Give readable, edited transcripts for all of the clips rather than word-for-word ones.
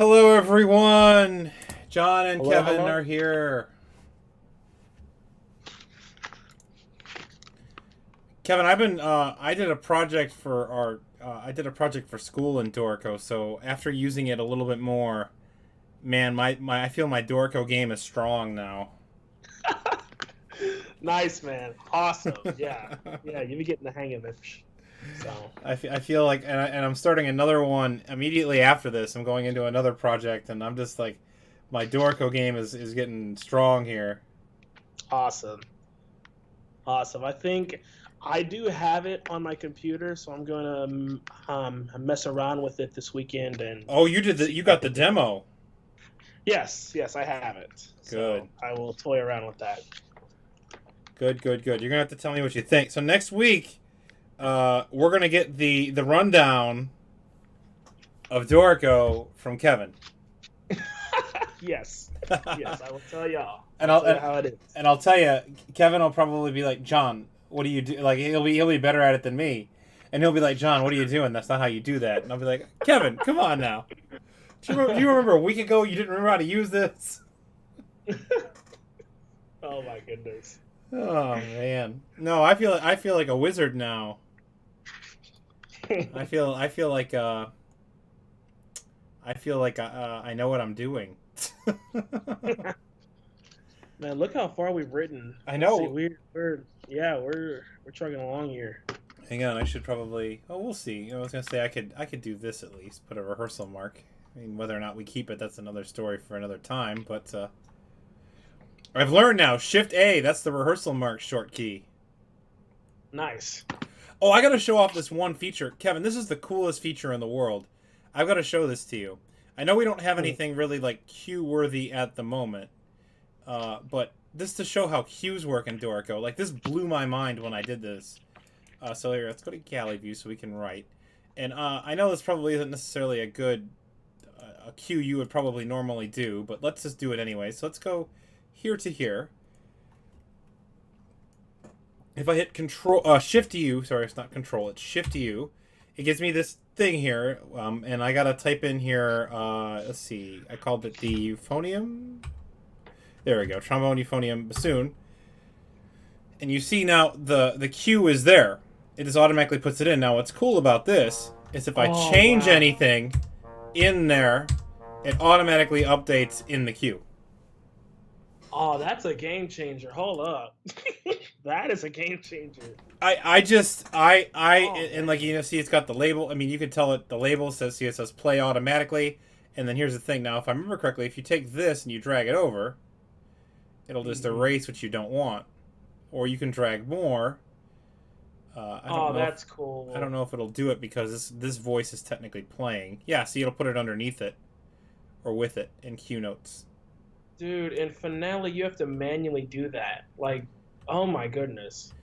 Hello, everyone. John and Hello, Kevin hello. are here. Kevin, I did a project for I did a project for school in Dorico. So after using it a little bit more, man, I feel my Dorico game is strong now. Nice, man. Awesome. Yeah. Yeah, you'll be getting the hang of it. So, I feel like, and I'm starting another one immediately after this. I'm going into another project, and I'm just like, my Dorico game is getting strong here. awesome. Awesome. I think I do have it on my computer, so I'm going to mess around with it this weekend and Oh, see you if I got the can do it. demo. Yes, I have it. Good. So, I will toy around with that. Good, good, good. You're gonna have to tell me what you think. So next week, we're gonna get the rundown of Dorico from Kevin, Yes. Yes, I will tell y'all. and I'll tell you how it is. I'll tell you, Kevin will probably be like, John, what do you do? Like he'll be better at it than me, and he'll be like, John, what are you doing? That's not how you do that. And I'll be like, Kevin, come on now. Do you remember a week ago you didn't remember how to use this? Oh my goodness. Oh man, no, I feel like a wizard now. I feel like I know what I'm doing. Man, look how far we've written. I Let's see, know. we're chugging along here. Hang on, I should probably. Oh, we'll see. I was gonna say I could do this at least. Put a rehearsal mark. I mean, whether or not we keep it, that's another story for another time. But I've learned now. Shift A. That's the rehearsal mark short key. Nice. Oh, I gotta show off this one feature, Kevin. This is the coolest feature in the world. I've got to show this to you. I know we don't have anything really like cue worthy at the moment, but this to show how cues work in Dorico. Like this blew my mind when I did this. So here, let's go to galley view so we can write. And I know this probably isn't necessarily a good a cue you would probably normally do, but let's just do it anyway. So let's go here to here. If I hit Control Shift U, sorry, it's not Control, it's Shift U. It gives me this thing here, and I gotta type in here. Let's see, I called it the euphonium. There we go, trombone euphonium bassoon. And you see now the cue is there. It just automatically puts it in. Now what's cool about this is if I change Wow. anything in there, it automatically updates in the queue. Oh, that's a game changer. Hold up. That is a game changer. And like, you know, see, it's got the label. I mean, you can tell it, the label says, see, it says play automatically. And then here's the thing. Now, if I remember correctly, if you take this and you drag it over, it'll just erase what you don't want. Or you can drag more. That's cool. I don't know if it'll do it because this voice is technically playing. Yeah, see, it'll put it underneath it or with it in Q notes. Dude, in Finale, you have to manually do that. Like, oh my goodness.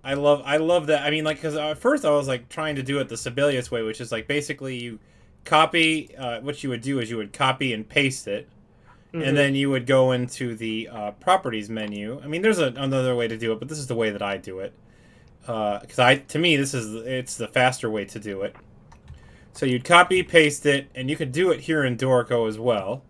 I love that. I mean, like, because at first I was like trying to do it the Sibelius way, which is like basically you copy. What you would do is you would copy and paste it, and then you would go into the properties menu. I mean, there's another way to do it, but this is the way that I do it. Because to me, it's the faster way to do it. So you'd copy, paste it, and you could do it here in Dorico as well.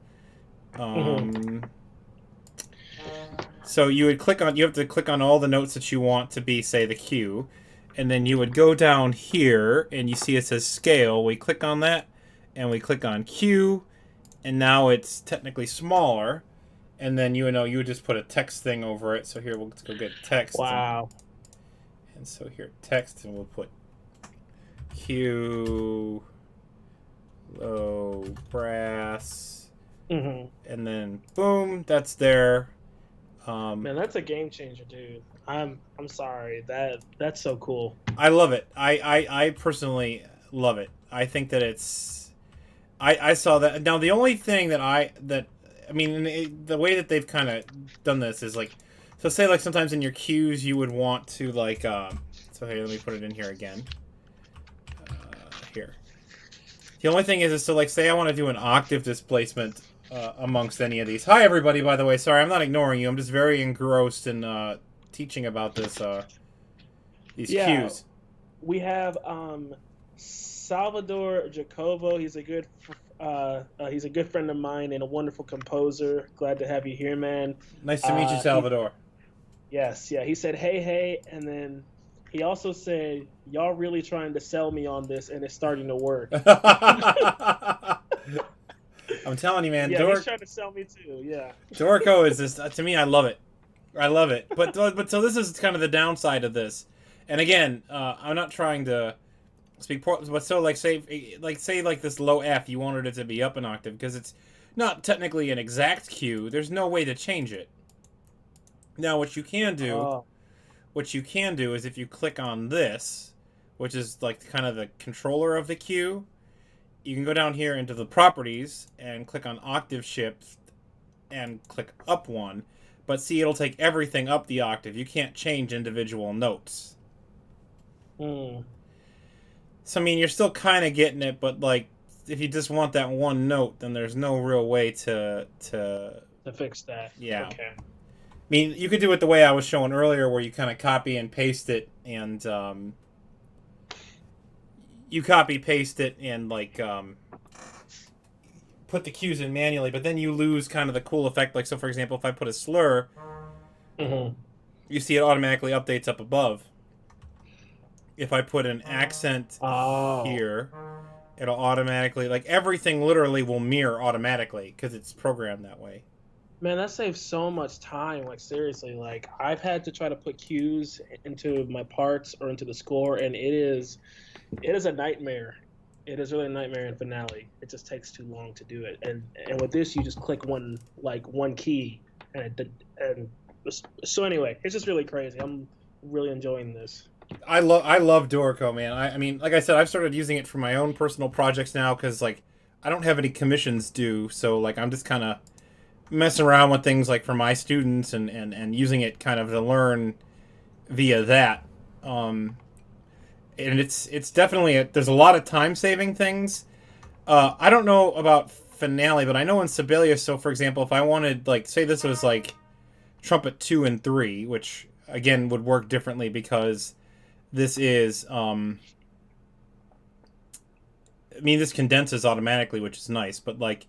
So you have to click on all the notes that you want to be, say, the cue, and then you would go down here, and you see it says scale. We click on that, and we click on cue, and now it's technically smaller, and then you would just put a text thing over it. So here, let's go get text. Wow. And so here, text, and we'll put cue, low brass. And then boom, that's there. Man, that's a game changer, dude. I'm sorry. That's so cool. I love it. I personally love it. I think that it's. I saw that. Now the only thing I mean, the way that they've kind of done this is like, so say like sometimes in your cues you would want to like. So here, let me put it in here again. Here. The only thing is so like say I want to do an octave displacement. Amongst any of these. Hi, everybody, by the way. Sorry, I'm not ignoring you. I'm just very engrossed in teaching about these cues. We have Salvador Jacobo. He's a good He's a good friend of mine and a wonderful composer. Glad to have you here, man. Nice to meet you, Salvador. Yes, yeah. He said, "Hey, hey," and then he also said, "Y'all really trying to sell me on this, and it's starting to work." I'm telling you, man. Yeah, he's trying to sell me too. Yeah. Dorico is this to me. I love it. I love it. But so this is kind of the downside of this. And again, I'm not trying to speak poor, but so like say this low F, you wanted it to be up an octave because it's not technically an exact Q. There's no way to change it. Now, what you can do is if you click on this, which is like kind of the controller of the Q, you can go down here into the properties and click on octave shift and click up one. But see, it'll take everything up the octave. You can't change individual notes. Mm. So, I mean, you're still kind of getting it, but, like, if you just want that one note, then there's no real way to fix that. Yeah. Okay. I mean, you could do it the way I was showing earlier, where you kind of copy and paste it, and, like, put the cues in manually, but then you lose kind of the cool effect. Like, so, for example, if I put a slur, you see it automatically updates up above. If I put an accent here, it'll automatically, like, everything literally will mirror automatically because it's programmed that way. Man, that saves so much time. Like, seriously, like, I've had to try to put cues into my parts or into the score, and it is a nightmare. It is really a nightmare in Finale. It just takes too long to do it. And with this, you just click one key, and so anyway, it's just really crazy. I'm really enjoying this. I love Dorico, man. I mean, like I said, I've started using it for my own personal projects now because, like, I don't have any commissions due, so, like, I'm just kind of messing around with things, like, for my students and using it kind of to learn via that. And it's definitely there's a lot of time-saving things. I don't know about Finale, but I know in Sibelius, so, for example, if I wanted, like, say this was, like, trumpet 2 and 3, which, again, would work differently because this is, I mean, this condenses automatically, which is nice, but, like,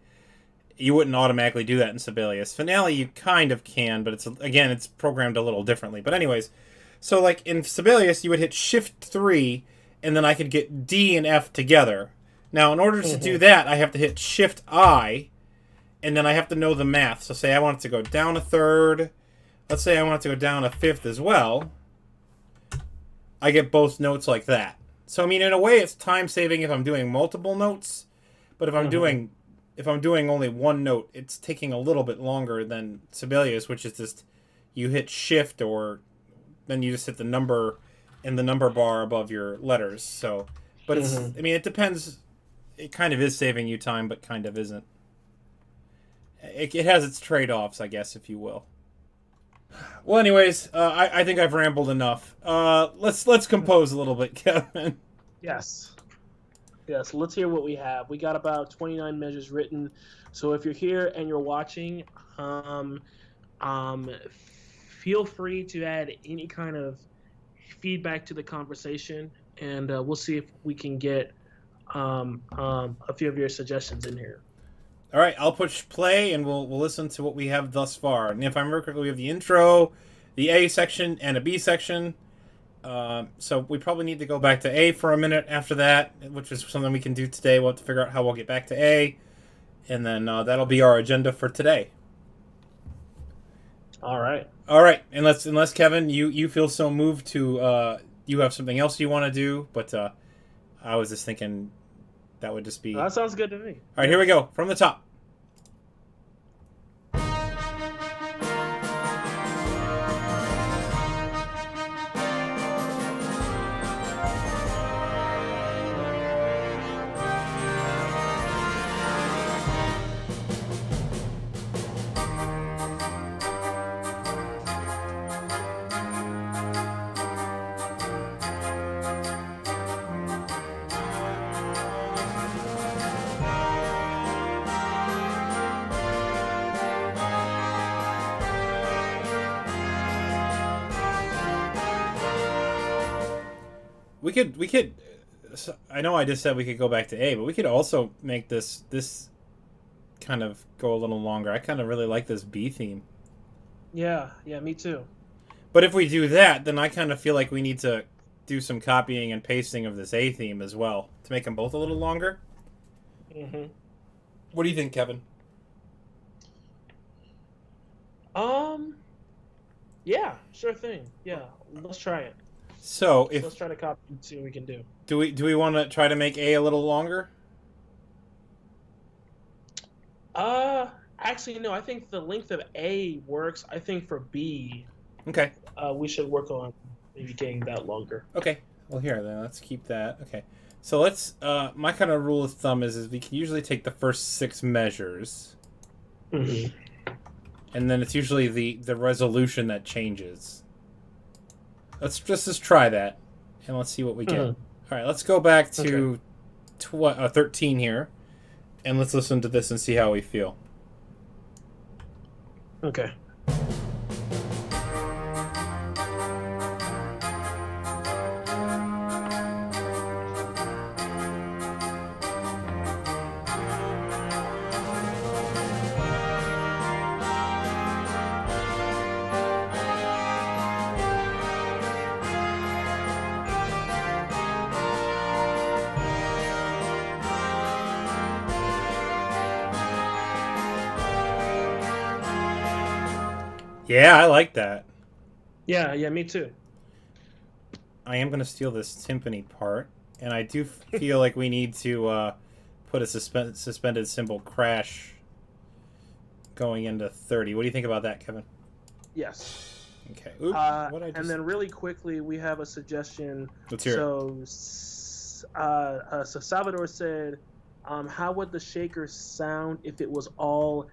you wouldn't automatically do that in Sibelius. Finale, you kind of can, but it's programmed a little differently. But anyways, so, like, in Sibelius, you would hit Shift 3, and then I could get D and F together. Now, in order to do that, I have to hit Shift I, and then I have to know the math. So, say I want it to go down a third. Let's say I want it to go down a fifth as well. I get both notes like that. So, I mean, in a way, it's time-saving if I'm doing multiple notes. But if I'm doing only one note, it's taking a little bit longer than Sibelius, which is just you hit Shift, or then you just hit the number in the number bar above your letters. So, but it's, I mean, it depends. It kind of is saving you time, but kind of isn't. It has its trade-offs, I guess, if you will. Well, anyways, I think I've rambled enough. Let's compose a little bit, Kevin. Yes. Let's hear what we have. We got about 29 measures written. So if you're here and you're watching, feel free to add any kind of feedback to the conversation, and we'll see if we can get a few of your suggestions in here. All right, I'll push play, and we'll listen to what we have thus far. And if I remember correctly, we have the intro, the A section, and a B section. So we probably need to go back to A for a minute after that, which is something we can do today. We'll have to figure out how we'll get back to A, and then that'll be our agenda for today. All right. Unless Kevin, you feel so moved to you have something else you want to do, but I was just thinking that would just be. That sounds good to me. All right, here we go from the top. We could so I know I just said we could go back to A, but we could also make this kind of go a little longer. I kind of really like this B theme. Yeah, me too. But if we do that, then I kind of feel like we need to do some copying and pasting of this A theme as well to make them both a little longer. Mm-hmm. What do you think, Kevin? Yeah, sure thing. Yeah, let's try it. So Let's try to copy and see what we can do. do we want to try to make A little longer? Actually, no. I think the length of A works. I think for B, Okay. we should work on maybe getting that longer. Okay. Well, here then let's keep that. Okay. So let's. My kind of rule of thumb is we can usually take the first 6 measures, Mm-hmm. and then it's usually the resolution that changes. Let's just try that, and let's see what we get. Mhm. All right. Let's go back to 13 here, and let's listen to this and see how we feel. Okay. Yeah, I like that. Yeah, me too. I am going to steal this timpani part, and I do feel like we need to put a suspended cymbal crash going into 30. What do you think about that, Kevin? Yes. Okay. Oops, And then really quickly, we have a suggestion. Let's hear it. So Salvador said, how would the shaker sound if it was all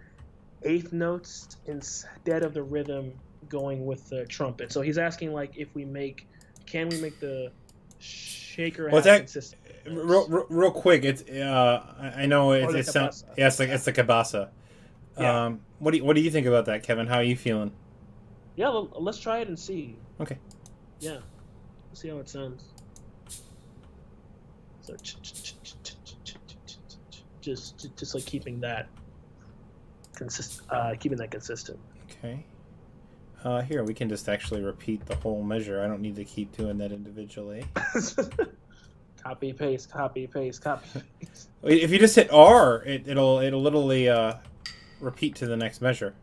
eighth notes instead of the rhythm going with the trumpet? So he's asking, like, can we make the shaker have consistent notes? Real quick, it's I know it sounds it's the kabasa. Yeah. What do you think about that, Kevin? How are you feeling? Yeah, let's try it and see. Okay. Yeah, see how it sounds. So just like keeping that consistent. Okay. Here we can just actually repeat the whole measure. I don't need to keep doing that individually. Copy paste. If you just hit R, it'll literally repeat to the next measure.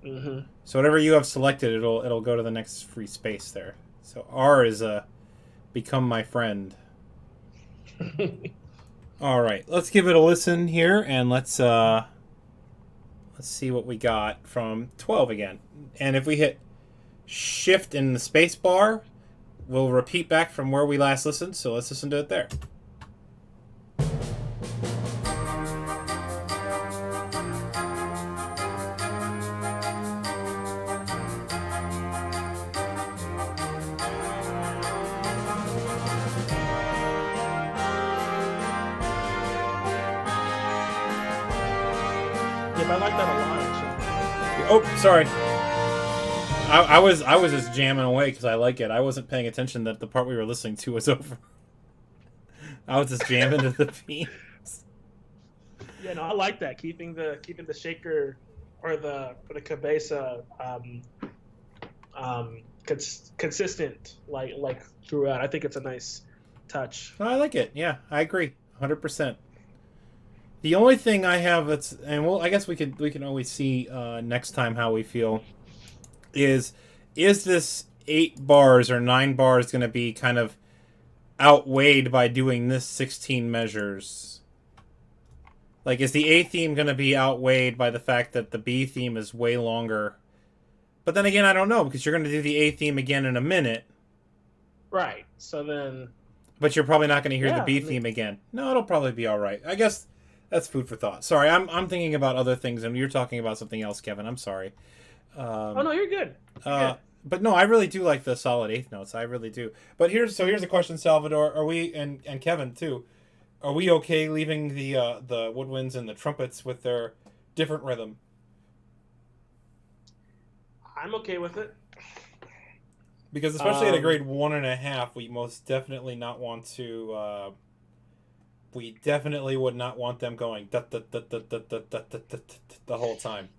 Mm-hmm. So whatever you have selected, it'll go to the next free space there. So R is become my friend. All right, let's give it a listen here, and let's see what we got from 12 again. And if we hit Shift in the space bar, we'll repeat back from where we last listened. So let's listen to it there. I like that a lot, actually. Oh, sorry. I was just jamming away because I like it. I wasn't paying attention that the part we were listening to was over. I was just jamming to the themes. Yeah, no, I like that. Keeping the shaker or the cabeza consistent like throughout. I think it's a nice touch. I like it. Yeah, I agree, 100%. The only thing I have I guess we can always see next time how we feel. Is this 8 bars or 9 bars going to be kind of outweighed by doing this 16 measures? Like, is the A theme going to be outweighed by the fact that the B theme is way longer? But then again, I don't know, because you're going to do the A theme again in a minute. Right. So then... But you're probably not going to hear the B theme again. No, it'll probably be all right. I guess that's food for thought. Sorry, I'm thinking about other things, and you're talking about something else, Kevin. I'm sorry. Oh no, you're good. But no, I really do like the solid eighth notes. I really do. But here's a question, Salvador. Are we and Kevin too? Are we okay leaving the woodwinds and the trumpets with their different rhythm? I'm okay with it. Because especially at a grade 1.5, we most definitely not want to. We definitely would not want them going the whole time.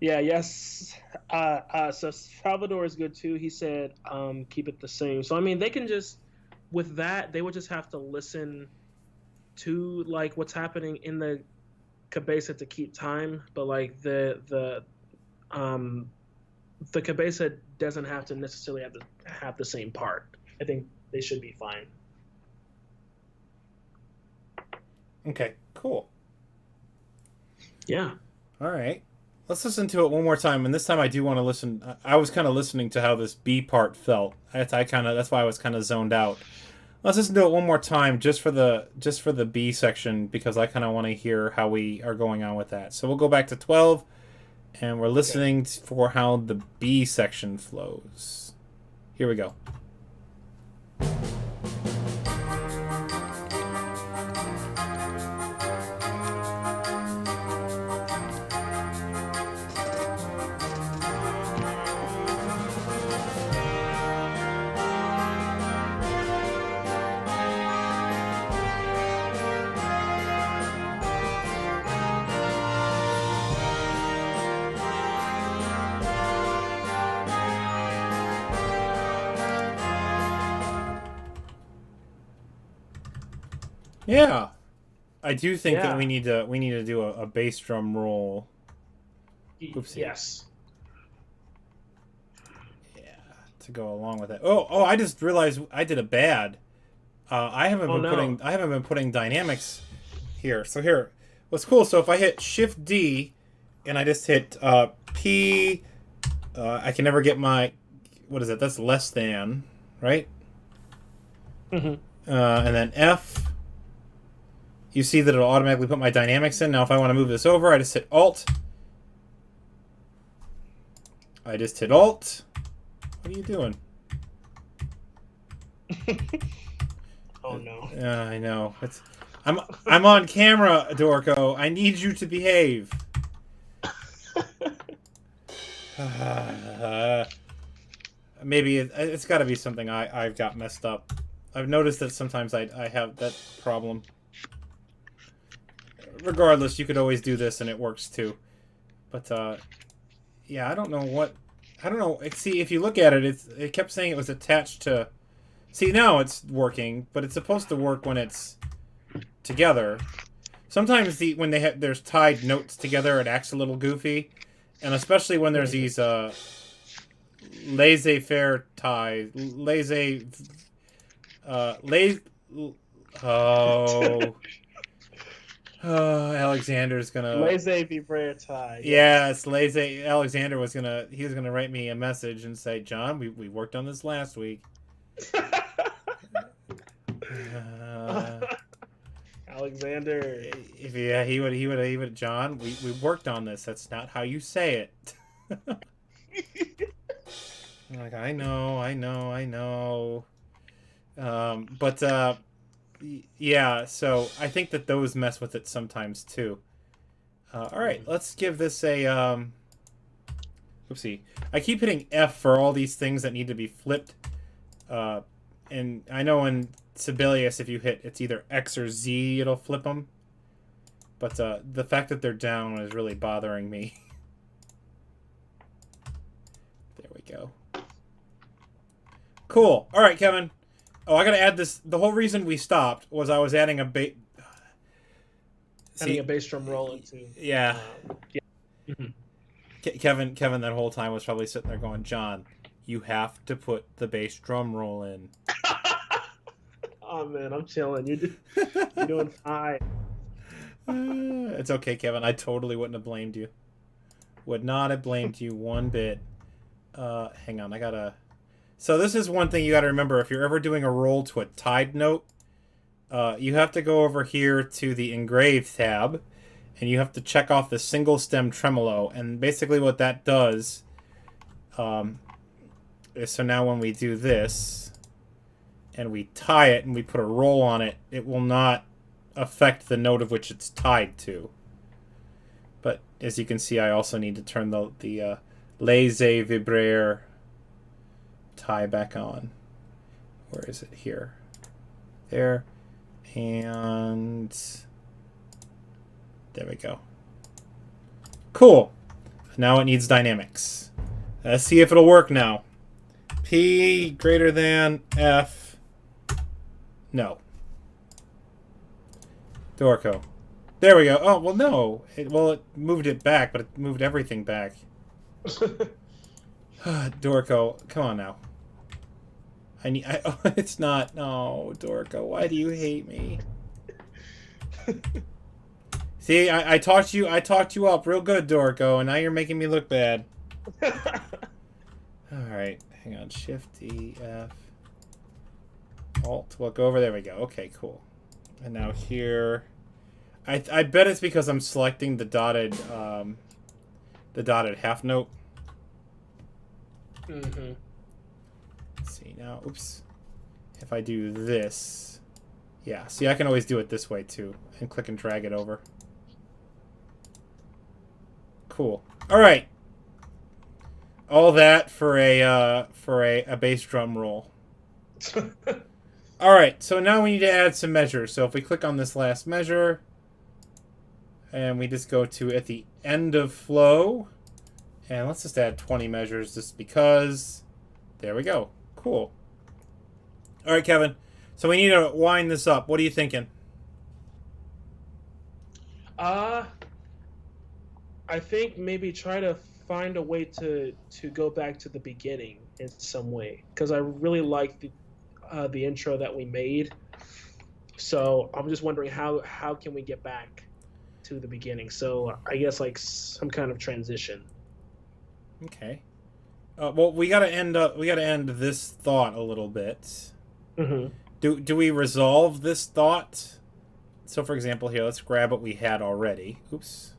Yeah, yes. So Salvador is good too. He said, keep it the same. So I mean, they can just with that, they would just have to listen to like what's happening in the cabeza to keep time. But like the cabeza doesn't have to necessarily have the same part. I think they should be fine. Okay, cool. Yeah. All right. Let's listen to it one more time, and this time I do want to listen. I was kind of listening to how this B part felt. That's why I was kind of zoned out. Let's listen to it one more time, just for the B section, because I kind of want to hear how we are going on with that. So we'll go back to 12, and we're listening for how the B section flows. Here we go. Yeah, I do think that we need to do a bass drum roll. Oopsie. Yes. Yeah, to go along with it. Oh! I just realized I did a bad. I haven't been putting dynamics here. So here, what's cool? So if I hit Shift D, and I just hit P, I can never get my what is it? That's less than, right? Mm-hmm. And then F. You see that it'll automatically put my dynamics in. Now if I want to move this over, I just hit Alt. I just hit Alt. What are you doing? Oh no. I know. I'm on camera, Dorico. I need you to behave. Maybe it's got to be something I've got messed up. I've noticed that sometimes I have that problem. Regardless, you could always do this and it works too. But yeah, I don't know. See, if you look at it, it kept saying it was attached to. See, now it's working, but it's supposed to work when it's together. Sometimes when there's tied notes together, it acts a little goofy, and especially when there's these laissez-faire ties, Alexander's gonna laissez-faire tie. Yes, Alexander was gonna write me a message and say, John, we worked on this last week. Alexander. He would. John, we worked on this. That's not how you say it. I'm like, I know. But yeah. So I think that those mess with it sometimes too. All right, let's give this a. Oopsie! I keep hitting F for all these things that need to be flipped. And I know in Sibelius, if you hit, it's either X or Z, it'll flip them. But the fact that they're down is really bothering me. There we go. Cool. All right, Kevin. Oh, I gotta add this. The whole reason we stopped was I was adding a bass drum roll into. Yeah. Yeah. Mm-hmm. Kevin, that whole time was probably sitting there going, John, you have to put the bass drum roll in. Oh man, I'm chilling. You're doing fine. It's okay, Kevin. I totally wouldn't have blamed you. Would not have blamed you one bit. Hang on, I gotta. So this is one thing you gotta remember. If you're ever doing a roll to a tied note, you have to go over here to the Engrave tab, and you have to check off the single stem tremolo. And basically, what that does, is so now when we do this, and we tie it and we put a roll on it, it will not affect the note of which it's tied to. But as you can see, I also need to turn the laissez vibraire tie back on. Where is it? Here. There. And there we go. Cool. Now it needs dynamics. Let's see if it'll work now. P greater than F. No. Dorico. There we go. Oh, well, no. It moved it back, but it moved everything back. Dorico, come on now. Oh, it's not. No, Dorico, why do you hate me? See, I talked you up real good, Dorico, and now you're making me look bad. Alright, hang on. Shift E, F. Alt, look over. There we go. Okay, cool. And now here... I bet it's because I'm selecting the dotted half note. Mm-hmm. Let's see now. Oops. If I do this, yeah. See, I can always do it this way too, and click and drag it over. Cool. All right. All that for a bass drum roll. All right. So now we need to add some measures. So if we click on this last measure. And we just go to at the end of flow. And let's just add 20 measures just because. There we go. Cool. All right, Kevin. So we need to wind this up. What are you thinking? I think maybe try to find a way to go back to the beginning in some way. Because I really like the intro that we made. So I'm just wondering how can we get back to the beginning. So I guess like some kind of transition. Okay. Well, we gotta end this thought a little bit. Mm-hmm. Do we resolve this thought? So, for example, here, let's grab what we had already. Oops.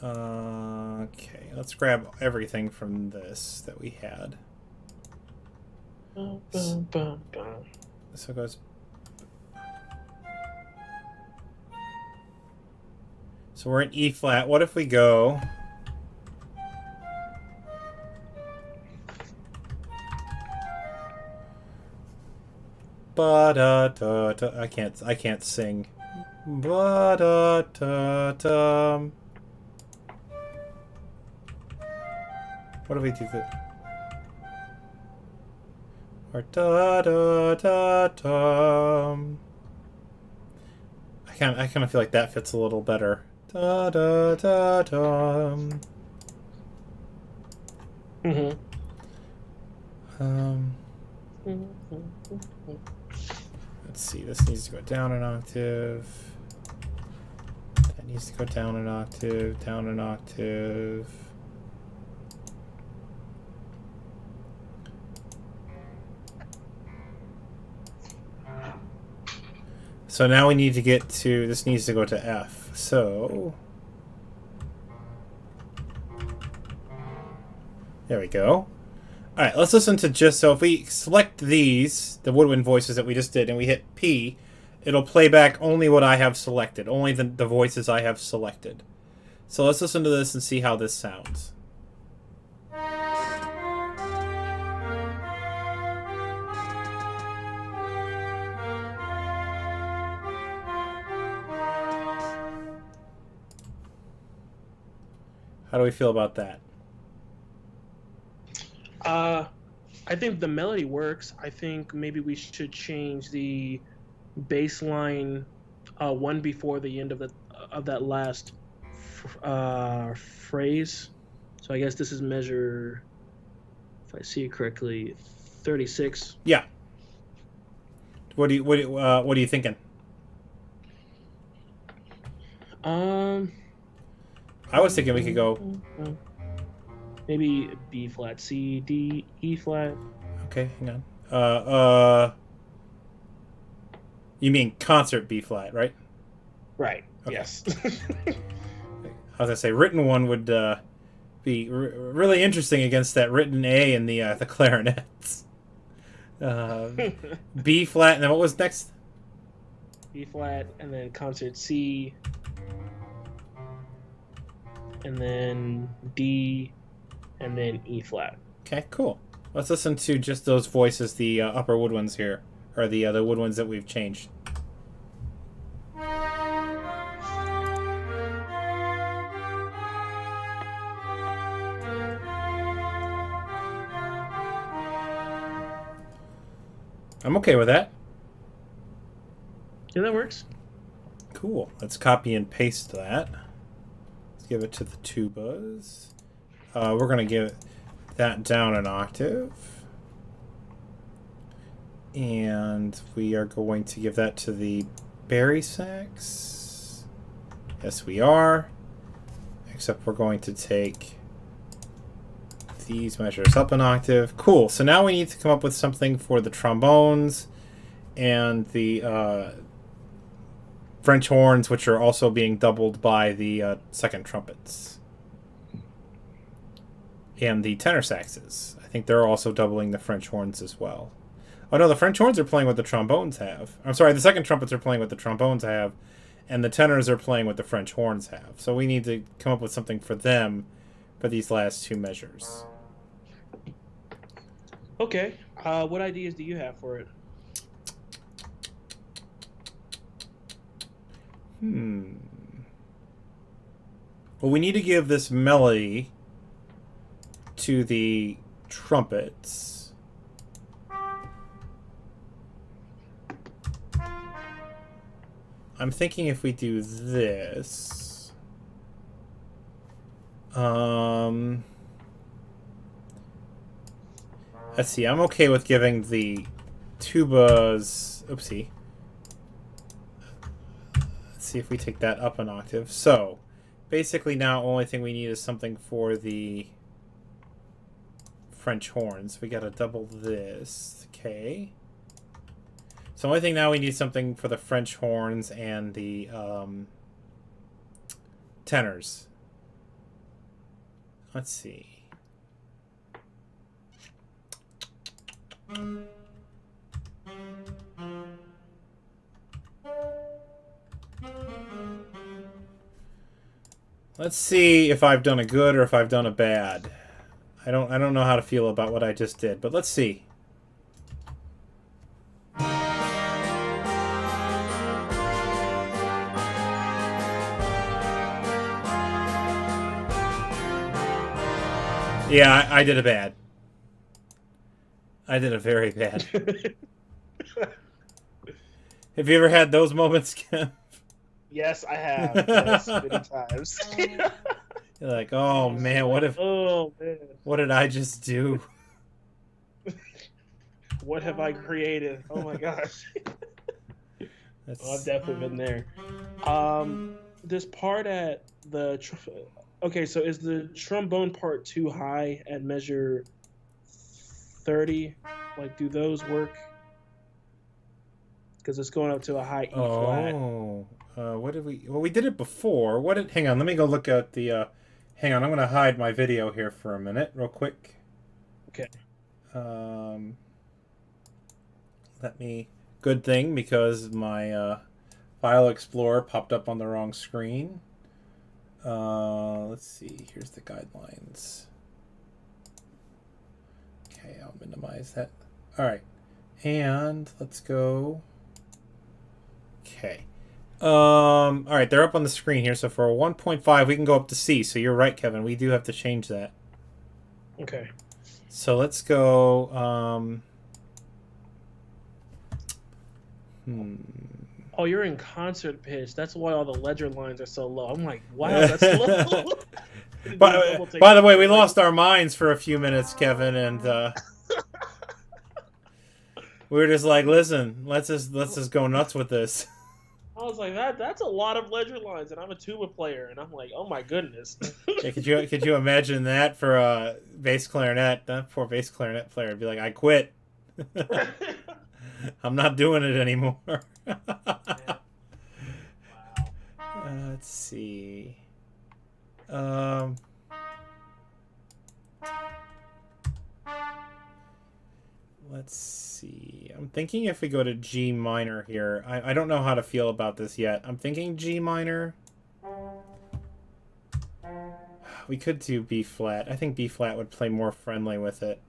Okay, let's grab everything from this that we had. So it goes. So we're in E flat. What if we go? Ba da da da. I can't sing. Ba da da da. What do we do? Or da da da da. I kind of feel like that fits a little better. Da da da da. Mm-hmm. Let's see. This needs to go down an octave. That needs to go down an octave. Down an octave. So now we need to get to, this needs to go to F. So, there we go. All right, let's listen to just, so if we select these, the woodwind voices that we just did, and we hit P, it'll play back only what I have selected, only the voices I have selected. So let's listen to this and see how this sounds. How do we feel about that? I think the melody works. I think maybe we should change the bass line one before the end of that last phrase. So I guess this is measure, if I see it correctly, 36. Yeah. What are you thinking? I was thinking we could go maybe B flat, C, D, E flat. Okay, hang on. You mean concert B flat, right? Right. Okay. Yes. I was gonna say written one would be really interesting against that written A in the clarinets. B flat, and then what was next? B flat, and then concert C, and then D, and then E flat. Okay, cool. Let's listen to just those voices, the upper woodwinds here, or the woodwinds that we've changed. I'm okay with that. Yeah, that works. Cool. Let's copy and paste that. Let's give it to the tubas. We're going to give that down an octave. And we are going to give that to the berry sax. Yes, we are. Except we're going to take these measures up an octave. Cool. So now we need to come up with something for the trombones and the French horns, which are also being doubled by the second trumpets. And the tenor saxes. I think they're also doubling the French horns as well. Oh no, the French horns are playing what the trombones have. I'm sorry, the second trumpets are playing what the trombones have, and the tenors are playing what the French horns have. So we need to come up with something for them for these last two measures. Okay. What ideas do you have for it? Well, we need to give this melody to the trumpets. I'm thinking if we do this, let's see, I'm okay with giving the tubas, oopsie. Let's see if we take that up an octave. So, basically now only thing we need is something for the French horns. We gotta double this, okay. So only thing now we need something for the French horns and the tenors. Let's see. Let's see if I've done a good or if I've done a bad. I don't know how to feel about what I just did, but let's see. Yeah, I did a bad. I did a very bad. Have you ever had those moments, Ken? Yes, I have. Yes, many times. You're like, oh man, what did I just do? What have I created? Oh my gosh. I've definitely been there. This part at the okay, so is the trombone part too high at measure 30? Like, do those work? Because it's going up to a high E flat. Oh, what did we? Well, we did it before. What did? Hang on, let me go look at the. Hang on, I'm gonna hide my video here for a minute, real quick. Okay. Let me. Good thing because my file explorer popped up on the wrong screen. Let's see. Here's the guidelines. Okay, I'll minimize that. All right, and let's go. Okay. All right, they're up on the screen here. So for a 1.5, we can go up to C. So you're right, Kevin. We do have to change that. Okay. So let's go. Oh, you're in concert pitch. That's why all the ledger lines are so low. I'm like, wow, that's low. By the way, we lost our minds for a few minutes, Kevin, and we were just like, listen, let's just go nuts with this. I was like, that's a lot of ledger lines, and I'm a tuba player, and I'm like, oh my goodness. Yeah, could you imagine that for a bass clarinet? That poor bass clarinet player would be like, I quit. I'm not doing it anymore. Wow. Let's see. Let's see. I'm thinking if we go to G minor here. I don't know how to feel about this yet. I'm thinking G minor. We could do B flat. I think B flat would play more friendly with it.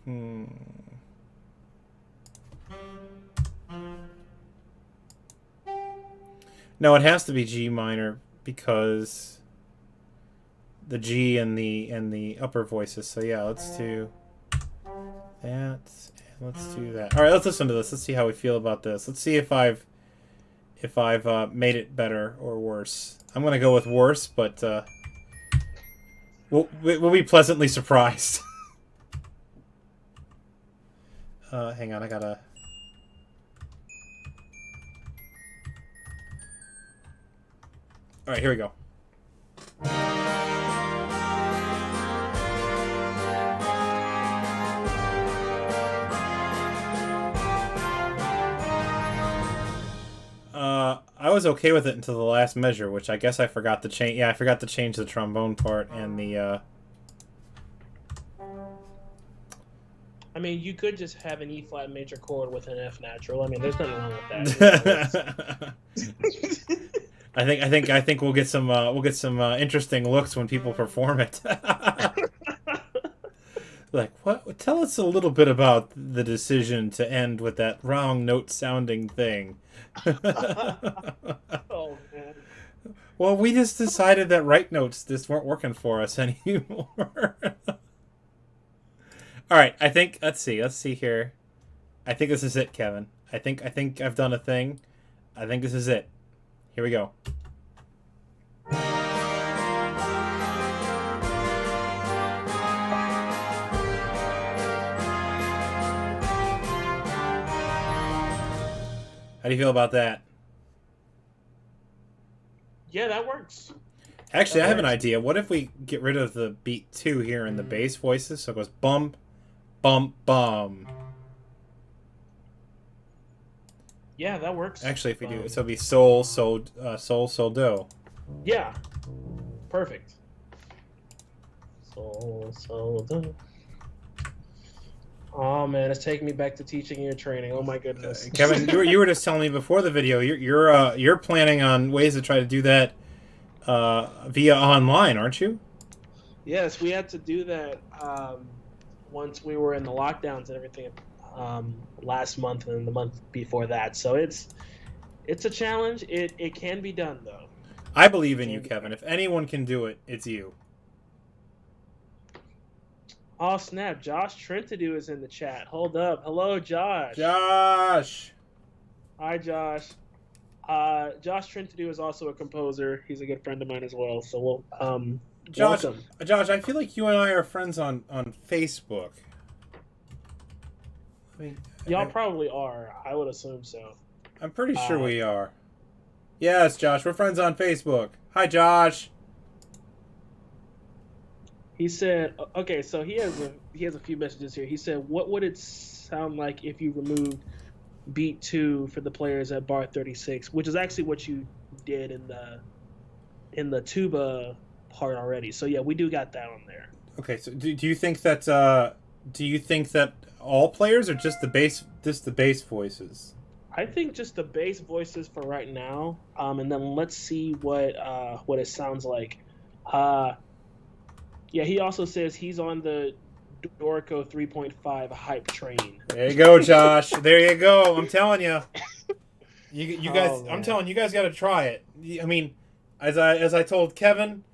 No, it has to be G minor because the G and the upper voices. So yeah, let's do that. Let's do that. All right, let's listen to this. Let's see how we feel about this. Let's see if I've made it better or worse. I'm gonna go with worse, but we'll be pleasantly surprised. Hang on, I gotta. All right, here we go. I was okay with it until the last measure, which I guess I forgot to change. Yeah, I forgot to change the trombone part and the. I mean, you could just have an E flat major chord with an F natural. I mean, there's nothing wrong with that. I think we'll get some interesting looks when people perform it. Like, what? Tell us a little bit about the decision to end with that wrong note sounding thing. Oh man. Well, we just decided that right notes just weren't working for us anymore. All right, I think let's see here. I think this is it, Kevin. I think I've done a thing. I think this is it. Here we go. How do you feel about that? Yeah, that works. Actually, I have an idea. What if we get rid of the beat 2 here in the bass voices? So it goes bum, bum, bum. Yeah, that works. Actually, if we do it, so it'll be sol, sol, sol, sol, do. Yeah. Perfect. Sol, sol, do. Oh man, it's taking me back to teaching your training. Oh my goodness, Kevin, you were just telling me before the video you're planning on ways to try to do that via online, aren't you? Yes, we had to do that once we were in the lockdowns and everything last month and the month before that. So it's a challenge. It can be done though. I believe in you, Kevin. If anyone can do it, it's you. Oh snap! Josh Trentadue is in the chat. Hold up. Hello, Josh. Josh. Hi, Josh. Josh Trentadue is also a composer. He's a good friend of mine as well. So we'll Josh. welcome. Josh, I feel like you and I are friends on Facebook. Y'all probably are. I would assume so. I'm pretty sure we are. Yes, Josh, we're friends on Facebook. Hi, Josh. He said, okay, so he has a few messages here. He said, what would it sound like if you removed beat 2 for the players at bar 36, which is actually what you did in the tuba part already. So yeah, we do got that on there. Okay, so do you think that all players or just the bass voices? I think just the bass voices for right now, and then let's see what it sounds like. Yeah, he also says he's on the Dorico 3.5 hype train. There you go, Josh. There you go. I'm telling you. You guys, I'm telling you guys got to try it. I mean, as I told Kevin,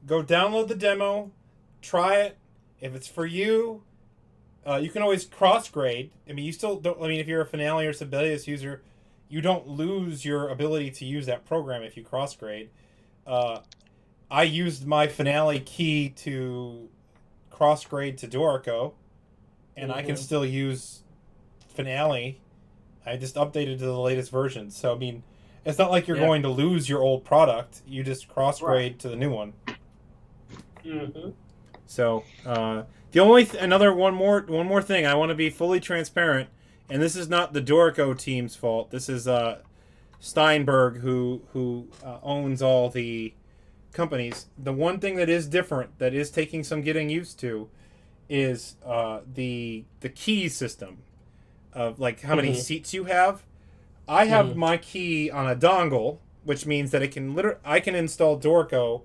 go download the demo, try it. If it's for you, you can always cross grade. I mean, you still don't. I mean, if you're a Finale or Sibelius user, you don't lose your ability to use that program if you cross grade. I used my Finale key to cross grade to Dorico, and I can still use Finale. I just updated to the latest version. So I mean, it's not like you're going to lose your old product. You just cross grade to the new one. Mm-hmm. So the only one more thing, I want to be fully transparent, and this is not the Dorico team's fault. This is Steinberg who owns all the companies. The one thing that is different, that is taking some getting used to, is the key system of like how many seats you have. I have my key on a dongle, which means that I can install Dorico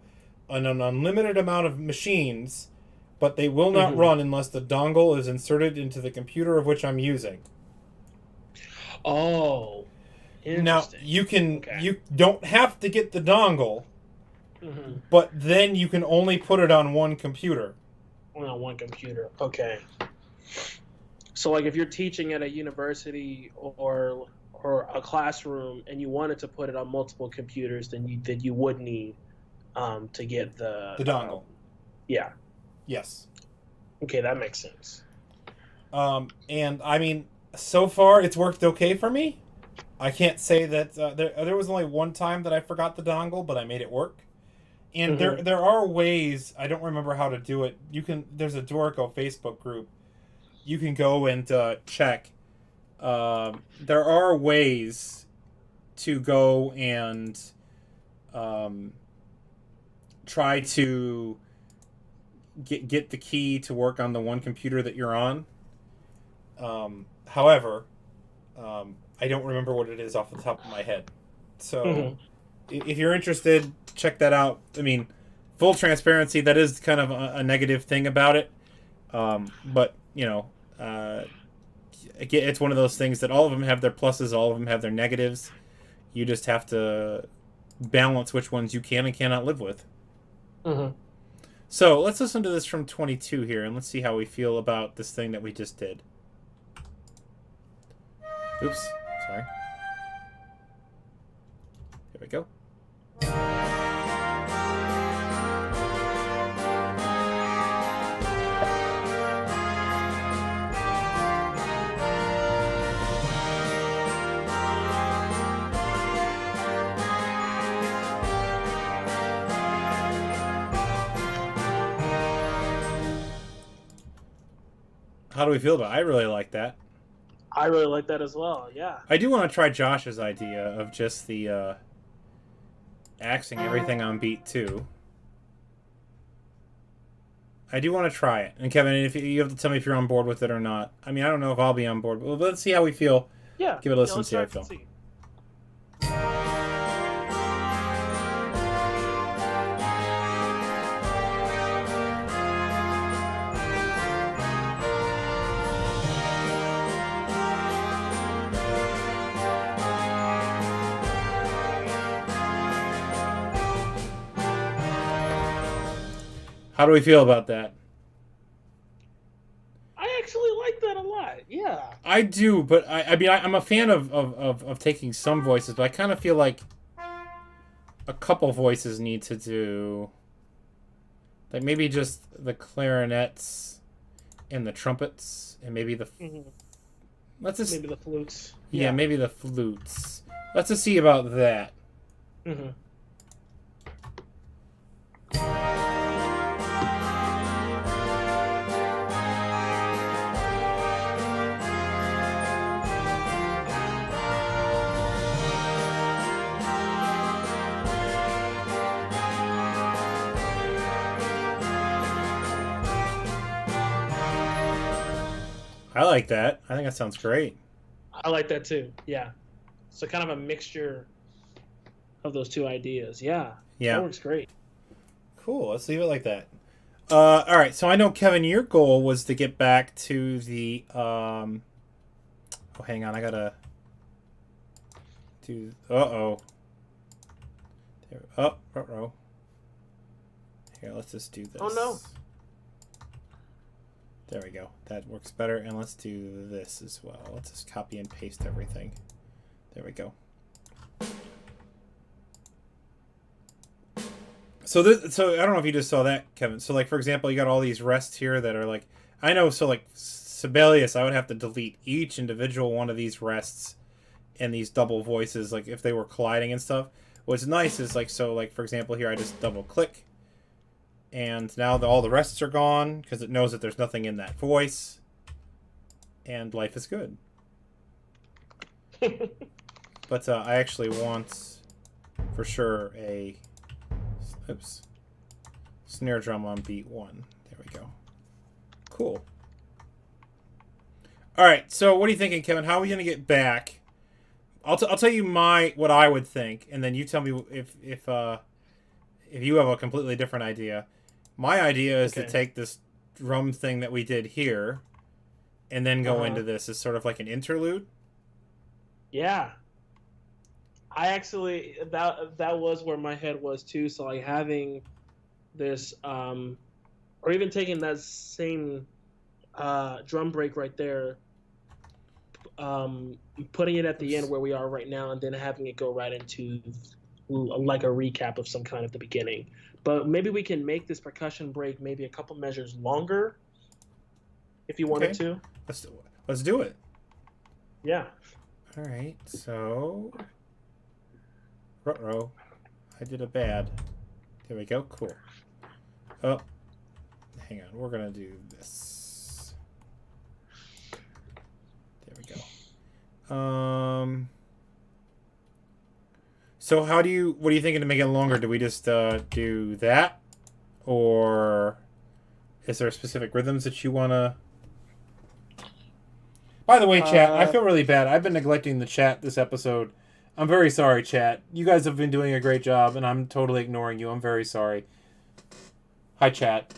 on an unlimited amount of machines, but they will not run unless the dongle is inserted into the computer of which I'm using. Oh, Now interesting. you don't have to get the dongle, but then you can only put it on one computer. Only on one computer. Okay. So, like, if you're teaching at a university or a classroom and you wanted to put it on multiple computers, then you would need to get the dongle. Yeah. Yes. Okay, that makes sense. And I mean, so far it's worked okay for me. I can't say that there was only one time that I forgot the dongle, but I made it work. And there are ways. I don't remember how to do it. There's a Dorico Facebook group. You can go and check. There are ways to go and try to get the key to work on the one computer that you're on. However, I don't remember what it is off the top of my head. So if you're interested, check that out. I mean, full transparency, that is kind of a negative thing about it. But, it's one of those things that all of them have their pluses, all of them have their negatives. You just have to balance which ones you can and cannot live with. So let's listen to this from 22 here, and let's see how we feel about this thing that we just did. Oops, sorry. Here we go. How do we feel about it? I really like that. I really like that as well, yeah. I do want to try Josh's idea of just the axing everything on beat 2. I do want to try it. And Kevin, if you have to tell me if you're on board with it or not. I mean, I don't know if I'll be on board, but let's see how we feel. Yeah. Give it a listen and see how I feel. How do we feel about that? I actually like that a lot. Yeah. I do, but I mean, I'm a fan of taking some voices, but I kind of feel like a couple voices need to do, like maybe just the clarinets and the trumpets, and maybe the let's just maybe the flutes. Yeah, maybe the flutes. Let's just see about that. I like that. I think that sounds great. I like that too. Yeah. So kind of a mixture of those two ideas. Yeah. Yeah. That works great. Cool. Let's leave it like that. All right. So I know, Kevin, your goal was to get back to the. Oh, hang on. I gotta do. Uh-oh. Uh-oh. Here, let's just do this. Oh, no. There we go. That works better. And let's do this as well. Let's just copy and paste everything. There we go. So I don't know if you just saw that, Kevin. So like, for example, you got all these rests here that are like, I know. So like Sibelius, I would have to delete each individual one of these rests and these double voices, like if they were colliding and stuff. What's nice is like, so like, for example, here I just double click. And now all the rests are gone because it knows that there's nothing in that voice. And life is good. But I actually want, for sure, a snare drum on beat 1. There we go. Cool. All right, so what are you thinking, Kevin? How are we going to get back? I'll tell you what I would think, and then you tell me if you have a completely different idea. My idea is to Okay. take this drum thing that we did here, and then go into this as sort of like an interlude. Yeah. I actually that was where my head was too. So like having this, or even taking that same drum break right there, putting it at the end where we are right now, and then having it go right into like a recap of some kind at the beginning. But maybe we can make this percussion break maybe a couple measures longer, if you wanted Okay, to. let's do it. Yeah. All right, so ruh-roh, I did a bad. There we go. Cool. Oh, hang on. We're gonna do this. There we go. So what are you thinking to make it longer? Do we just do that, or is there specific rhythms that you wanna? By the way, chat, I feel really bad. I've been neglecting the chat this episode. I'm very sorry, chat. You guys have been doing a great job, and I'm totally ignoring you. I'm very sorry. Hi, chat.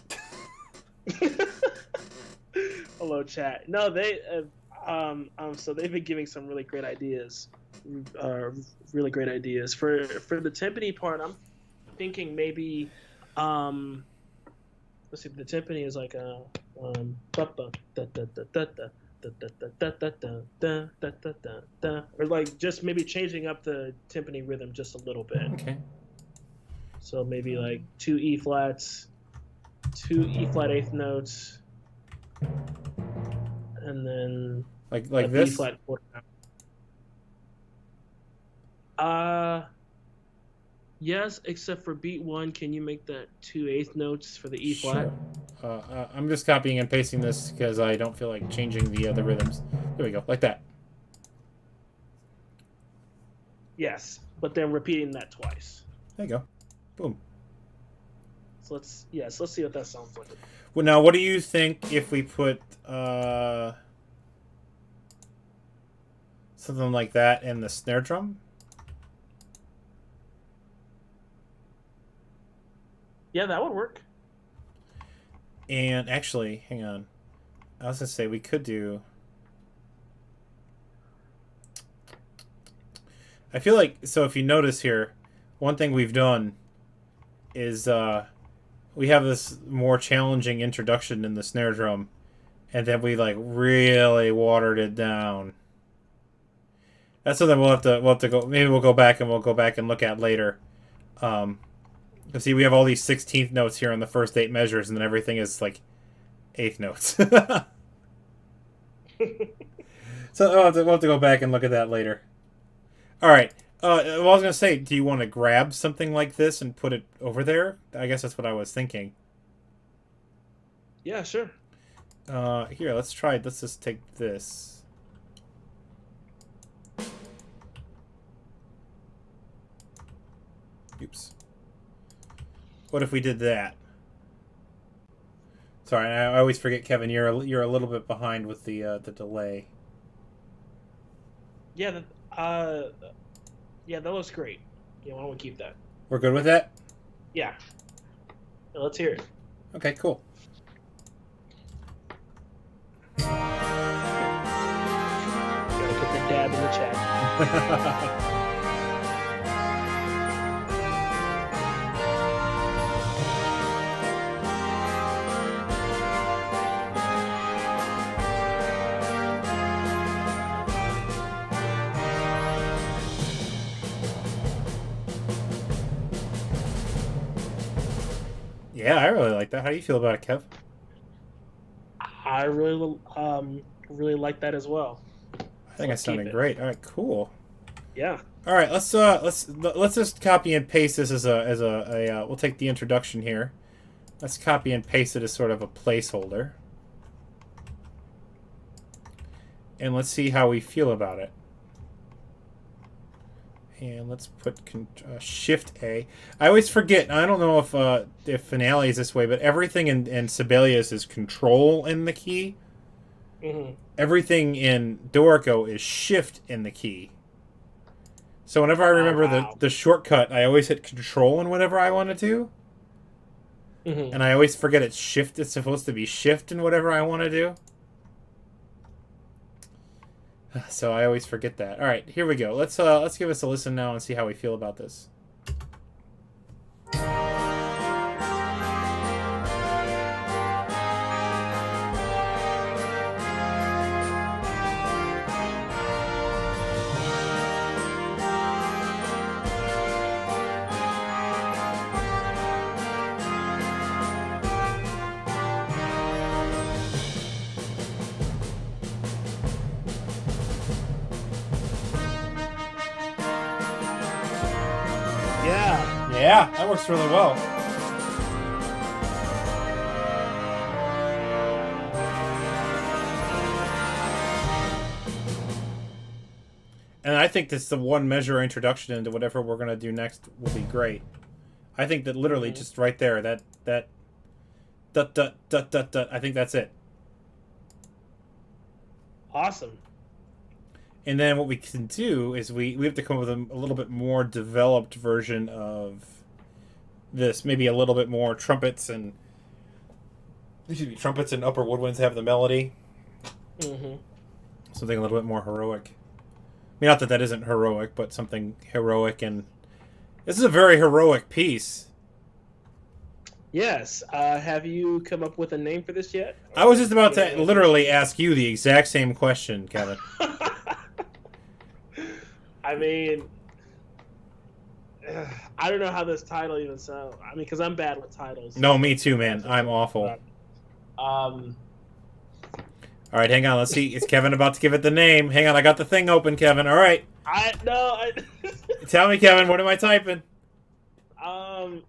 Hello, chat. No, they so they've been giving some really great ideas. Really great ideas for the timpani part. I'm thinking maybe let's see. The timpani is like a or like just maybe changing up the timpani rhythm just a little bit. Okay. So maybe like 2 E flats, 2 E flat eighth notes, and then Like a this. B flat quarter. Yes, except for beat 1, can you make that 2 eighth notes for the E flat? Sure. I'm just copying and pasting this because I don't feel like changing the other rhythms. There we go, like that. Yes, but then repeating that twice. There you go. Boom. So let's see what that sounds like. Well, now, what do you think if we put something like that in the snare drum? Yeah, that would work. And actually, hang on. I was gonna say we could do. I feel like so. If you notice here, one thing we've done is we have this more challenging introduction in the snare drum, and then we like really watered it down. That's something we'll have to go. Maybe we'll go back and look at later. See, we have all these 16th notes here on the first 8 measures, and then everything is like 8th notes. So we'll have to go back and look at that later. All right. Well, I was gonna say, do you want to grab something like this and put it over there? I guess that's what I was thinking. Yeah, sure. Here, let's try it. Let's just take this. Oops. What if we did that? Sorry, I always forget, Kevin. You're a little bit behind with the delay. Yeah, that looks great. Yeah, why don't we keep that? We're good with that? Yeah. Let's hear it. Okay, cool. Gotta put the dab in the chat. Yeah, I really like that. How do you feel about it, Kev? I really like that as well. I think it sounded great. All right, cool. Yeah. All right, let's just copy and paste this as a we'll take the introduction here. Let's copy and paste it as sort of a placeholder. And let's see how we feel about it. And let's put Shift A. I always forget. I don't know if Finale is this way, but everything in Sibelius is Control in the key. Mm-hmm. Everything in Dorico is Shift in the key. So whenever I Oh remember wow. the shortcut, I always hit Control and whatever I wanted to, Hmm. and I always forget it's Shift. It's supposed to be Shift and whatever I want to do. So I always forget that. All right, here we go. Let's give us a listen now and see how we feel about this. Yeah. Yeah, that works really well. And I think this the one measure introduction into whatever we're gonna do next will be great. I think that literally just right there, that dut dut dut dut dut. I think that's it. Awesome. And then what we can do is we have to come up with a little bit more developed version of this. Maybe a little bit more trumpets and trumpets and upper woodwinds have the melody. Mm-hmm. Something a little bit more heroic. I mean, not that that isn't heroic, but something heroic, and this is a very heroic piece. Yes. Have you come up with a name for this yet? I was just about to literally ask you the exact same question, Kevin. I mean, I don't know how this title even sounds. I mean, because I'm bad with titles. No, me too, man. I'm awful. All right, hang on. Let's see. Is Kevin about to give it the name? Hang on, I got the thing open, Kevin. All right. Tell me, Kevin, what am I typing? I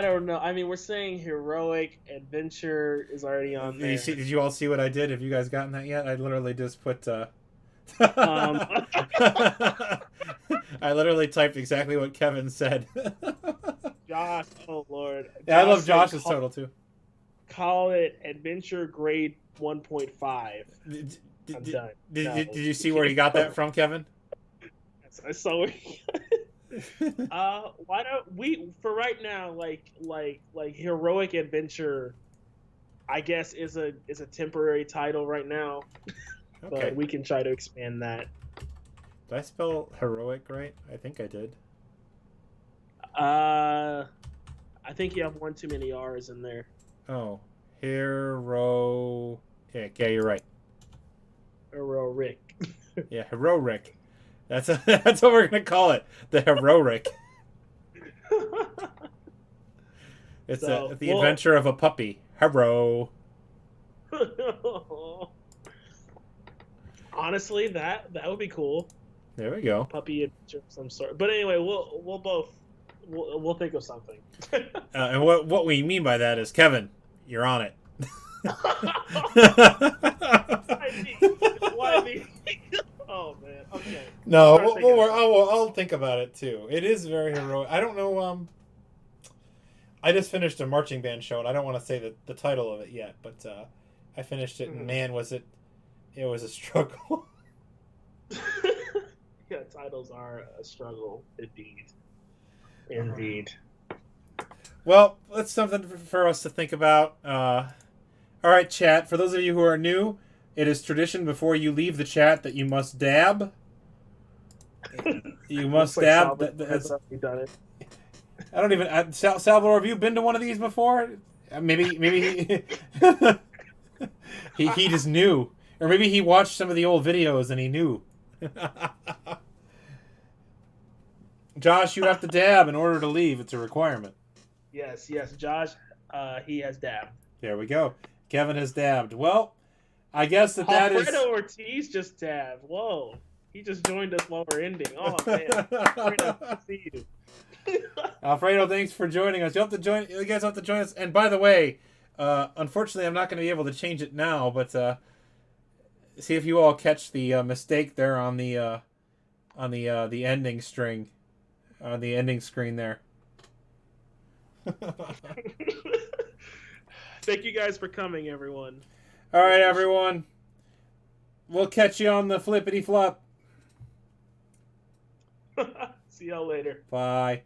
don't know. I mean, we're saying heroic adventure is already on there. Did you all see what I did? Have you guys gotten that yet? I literally just put. I literally typed exactly what Kevin said. Josh, oh Lord. Yeah, I love Josh's total too. Call it adventure grade 1.5. I'm done. Did you see where he got that from, Kevin? I saw where he why don't we, for right now, like heroic adventure, I guess is a temporary title right now. Okay. But we can try to expand that. Did I spell heroic right? I think I did. I think you have one too many R's in there. Oh, heroic. Yeah, you're right. Heroic. Yeah, heroic. That's what we're gonna call it. The heroic. It's the adventure of a puppy. Hero. Honestly, that would be cool. There we go. Puppy adventure of some sort. But anyway, we'll think of something. And what we mean by that is, Kevin, you're on it. Why me? Oh man. Okay. No, I'll think about it too. It is very heroic. I don't know. I just finished a marching band show, and I don't want to say the title of it yet, but I finished it, and man, was it was a struggle. Yeah, titles are a struggle, indeed. Well, that's something for us to think about. All right, chat. For those of you who are new, it is tradition before you leave the chat that you must dab. You must dab. Done it. I don't even. Salvador, have you been to one of these before? Maybe he just knew, or maybe he watched some of the old videos and he knew. Josh, you have to dab in order to leave. It's a requirement. Yes, Josh. He has dabbed. There we go. Kevin has dabbed. Well, I guess that is. Alfredo Ortiz just dabbed. Whoa, he just joined us while we're ending. Oh man, Alfredo, good to see you. Alfredo, thanks for joining us. You guys have to join us. And by the way, unfortunately, I'm not going to be able to change it now. But see if you all catch the mistake there on the ending string, on the ending screen there. Thank you guys for coming, everyone. All right, everyone. We'll catch you on the flippity flop. See y'all later. Bye.